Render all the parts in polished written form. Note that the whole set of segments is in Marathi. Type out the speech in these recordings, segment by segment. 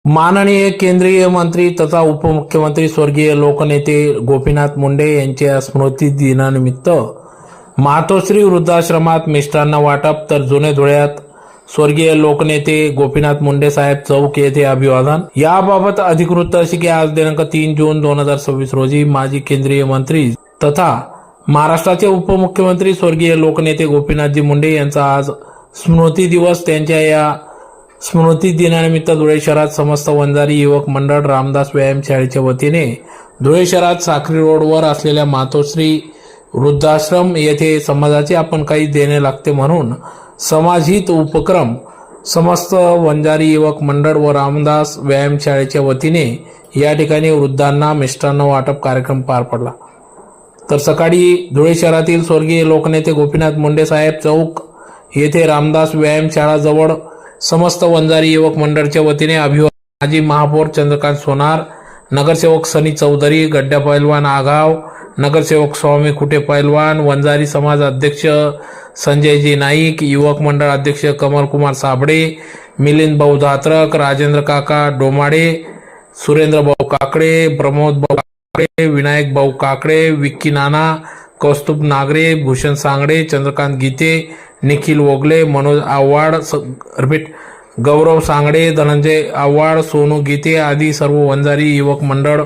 माननीय केंद्रीय मंत्री तथा उपमुख्यमंत्री स्वर्गीय लोकनेते गोपीनाथ मुंडे यांच्या स्मृती दिनानिमित्त मातोश्री वृद्धाश्रमात मिष्टान्न वाटप तर जुने धुळ्यात स्वर्गीय लोकनेते गोपीनाथ मुंडे साहेब चौक येथे अभिवादन। याबाबत अधिकृत अशी की आज दिनांक 3 जून 2026 रोजी माजी केंद्रीय मंत्री तथा महाराष्ट्राचे उपमुख्यमंत्री स्वर्गीय लोकनेते गोपीनाथजी मुंडे यांचा आज स्मृती दिवस। त्यांच्या या स्मृती दिनानिमित्त धुळे शहरात समस्त वंजारी युवक मंडळ रामदास व्यायाम शाळेच्या वतीने धुळे शहरात साखरी रोडवर असलेल्या मातोश्री वृद्धाश्रम येथे समाजाचे आपण काही देणे लागते म्हणून समाजहित उपक्रम समस्त वंजारी युवक मंडळ व रामदास व्यायाम शाळेच्या वतीने या ठिकाणी वृद्धांना मिष्टान्न वाटप कार्यक्रम पार पडला। तर सकाळी धुळे शहरातील स्वर्गीय लोकनेते गोपीनाथ मुंडे साहेब चौक येथे रामदास व्यायाम शाळा जवळ समस्त वंजारी युवक मंडळच्या वतीने अभिवादन। माजी महापौर चंद्रकांत सोनार, नगरसेवक सनी चौधरी, गड्डा पैलवान आघाव, नगरसेवक स्वामी खुटे पैलवान, वंजारी समाज अध्यक्ष संजयजी नाईक, युवक मंडळ अध्यक्ष कमल कुमार साबळे, मिलिंद भाऊ धात्रक, राजेंद्र काका डोमाडे, सुरेंद्र भाऊ काकडे, प्रमोद भाऊ काकडे, विनायक भाऊ काकडे, विक्की नाना, कौस्तुभ नागरे, भूषण सांगडे, चंद्रकांत गीते, निखिल वोगले, मनोज आव्हाड, गौरव सांगडे, धनंजय आव्हाड, सोनू गीते आदी सर्व वंजारी युवक मंडळ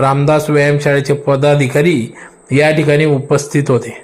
रामदास व्यायाम शाळेचे पदाधिकारी या ठिकाणी उपस्थित होते।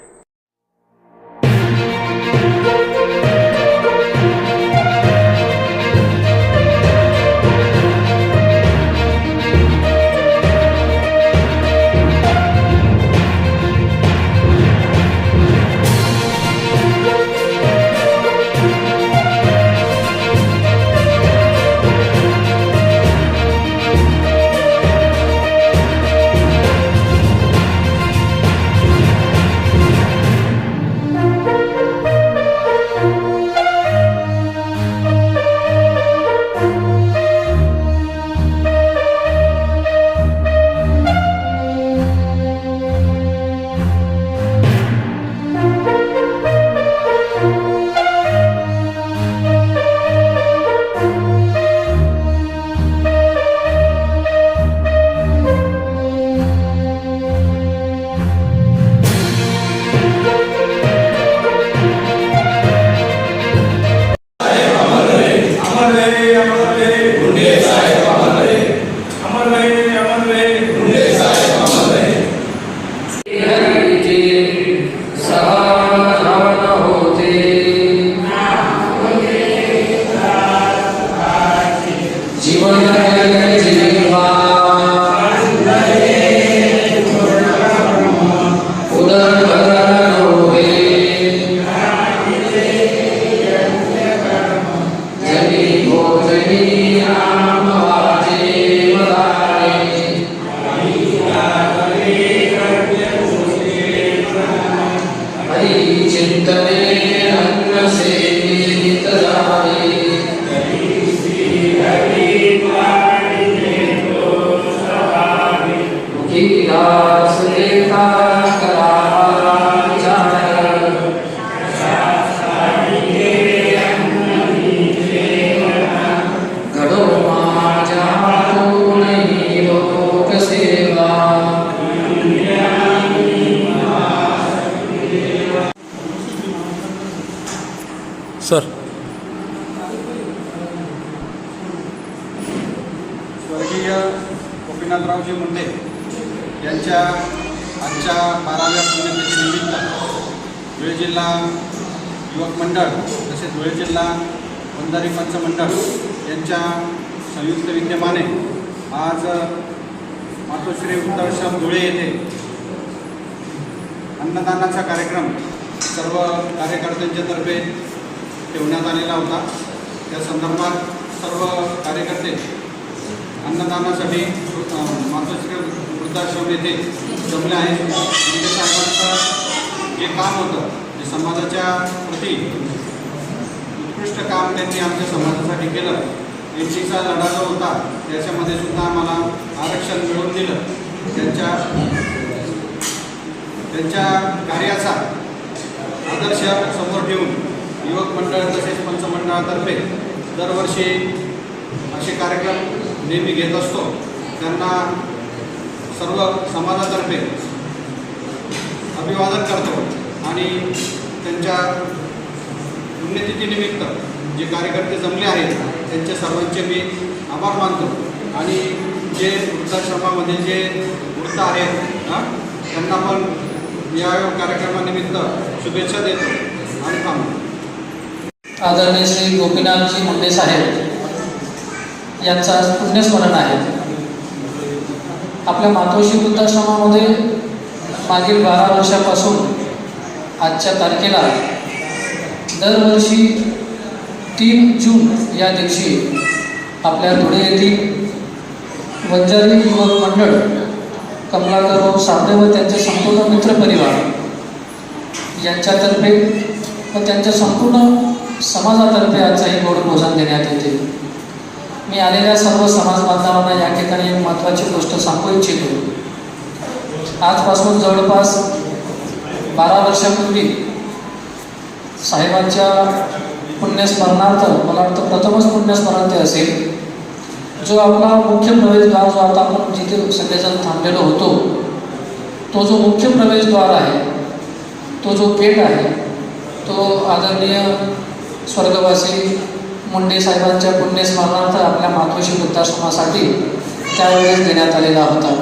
सर, स्वर्गीय गोपीनाथरावजी मुंडे यांच्या आजच्या 12व्या पुण्यतिथीनिमित्त धुळे जिल्हा युवक मंडळ तसेच धुळे जिल्हा वंजारी पंच मंडळ यांच्या संयुक्त विद्यमाने आज मातोश्री वृद्धाश्रम धुळे येथे अन्नदानाचा कार्यक्रम सर्व कार्यकर्त्यांच्या तर्फे ठेवण्यात आलेला होता। त्या संदर्भात सर्व कार्यकर्ते अन्नदानासाठी मातोश्री वृद्धाश्रम येथे जमले आहेत। मुंडे साहेबांचं जे काम होतं जे समाजाच्या प्रती उत्कृष्ट काम त्यांनी आमच्या समाजासाठी केलं, एनसीचा लढा जो होता त्याच्यामध्ये सुद्धा आम्हाला आरक्षण मिळवून दिलं। त्यांच्या कार्याचा आदर्श समोर ठेवून युवक मंडळ तसेच पंचमंडळातर्फे दरवर्षी असे कार्यक्रम नेहमी घेत असतो. त्यांना सर्व समाजातर्फे अभिवादन करतो आणि त्यांच्या पुण्यतिथीनिमित्त जे कार्यकर्ते जमले आहेत त्यांचे सर्वांचे मी आभार मानतो आणि जे वृद्धाश्रमामध्ये जे वृद्ध आहेत त्यांना पण या कार्यक्रमानिमित्त शुभेच्छा देतो आणि थांबतो. आदरणीय श्री गोपीनाथजी मुंडे साहेब यांचं आज पुण्यस्मरण आहे. आपल्या मातोश्री वृद्धाश्रमामध्ये मागील 12 वर्षापासून आजच्या तारखेला दरवर्षी 3 जून या दिवशी आपल्या धुळे येथील वंजारी युवक मंडळ कमलाकरराव साबळे व त्यांचे संपूर्ण मित्रपरिवार यांच्यातर्फे व त्यांच्या संपूर्ण समाजातर्फे आजचाही गोड भोजन देण्यात येते. मी आलेल्या सर्व समाज बांधवांना या ठिकाणी एक महत्त्वाची गोष्ट सांगू इच्छितो. आजपासून जवळपास 12 वर्षापूर्वी साहेबांच्या पुण्यस्मरणार्थ मला वाटतं प्रथमच पुण्यस्मरण ते असेल. जो आपला मुख्य प्रवेशद्वार जो आता आपण जिथे सगळेजण थांबलेलो होतो तो जो मुख्य प्रवेशद्वार आहे तो जो गेट आहे तो आदरणीय स्वर्गवासी मुंडे साहेबांच्या पुण्यस्मरणार्थ आपल्या मातोश्री वृद्धाश्रमासाठी त्यावेळेस देण्यात आलेला होता.